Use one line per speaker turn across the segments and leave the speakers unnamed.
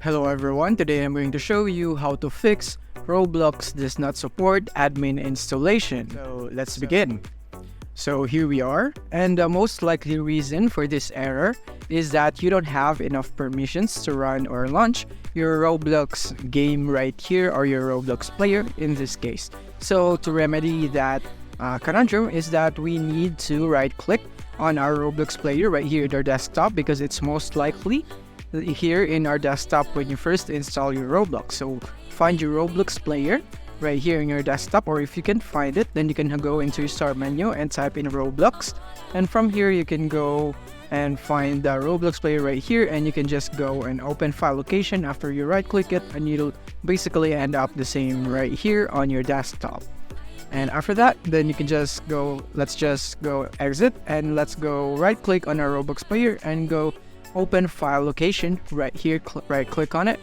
Hello everyone, today I'm going to show you how to fix Roblox does not support admin installation. So let's begin. So here we are, and the most likely reason for this error is that you don't have enough permissions to run or launch your Roblox game right here, or your Roblox player in this case. So to remedy that conundrum is that we need to right click on our Roblox player right here at our desktop, because it's most likely here in our desktop when you first install your Roblox. So find your Roblox player right here in your desktop, or if you can find it, then you can go into your start menu and type in Roblox, and from here you can go and find the Roblox player right here, and you can just go and open file location after you right click it, and you'll basically end up the same right here on your desktop. And after that, then you can just go, let's just go exit, and let's go right click on our Roblox player and go open file location right here, right click on it,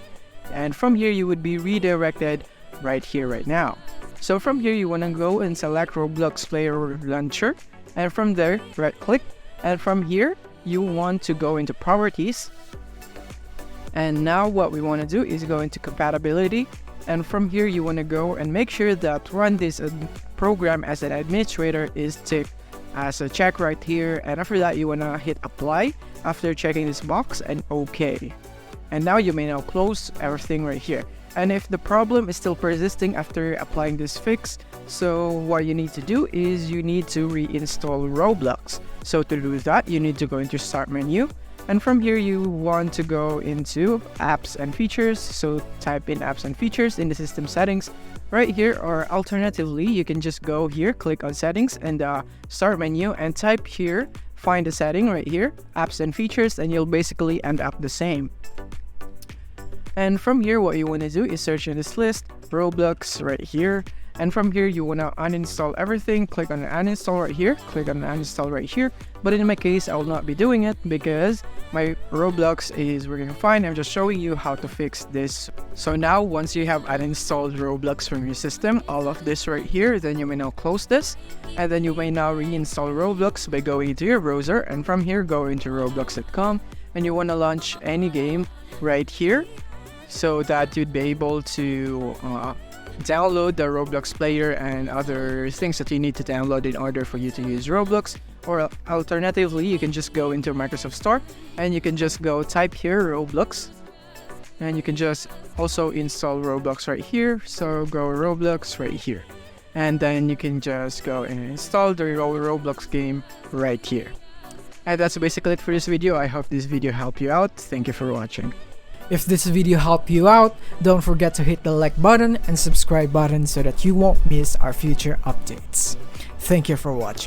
and from here you would be redirected right here right now. So from here you want to go and select Roblox player launcher, and from there right click, and from here you want to go into properties, and now what we want to do is go into compatibility, and from here you want to go and make sure that run this program as an administrator is ticked as a check right here, and after that you want to hit apply after checking this box and OK. And now you may now close everything right here. And if the problem is still persisting after applying this fix, so what you need to do is you need to reinstall Roblox. So to do that, you need to go into start menu, and from here you want to go into apps and features. So type in apps and features in the system settings right here, or alternatively you can just go here, click on settings and start menu, and type here, find the setting right here, apps and features, and you'll basically end up the same. And from here what you want to do is search in this list Roblox right here, and from here you want to uninstall everything. Click on uninstall right here, click on uninstall right here, but in my case I will not be doing it because my Roblox is working fine. I'm just showing you how to fix this. So now once you have uninstalled Roblox from your system, all of this right here, then you may now close this, and then you may now reinstall Roblox by going into your browser, and from here go into roblox.com, and you want to launch any game right here so that you'd be able to download the Roblox player and other things that you need to download in order for you to use Roblox. Or alternatively, you can just go into Microsoft Store and you can just go type here Roblox, and you can just also install Roblox right here. So go Roblox right here, and then you can just go and install the Roblox game right here. And that's basically it for this video. I hope this video helped you out. Thank you for watching.
If this video helped you out, don't forget to hit the like button and subscribe button so that you won't miss our future updates. Thank you for watching.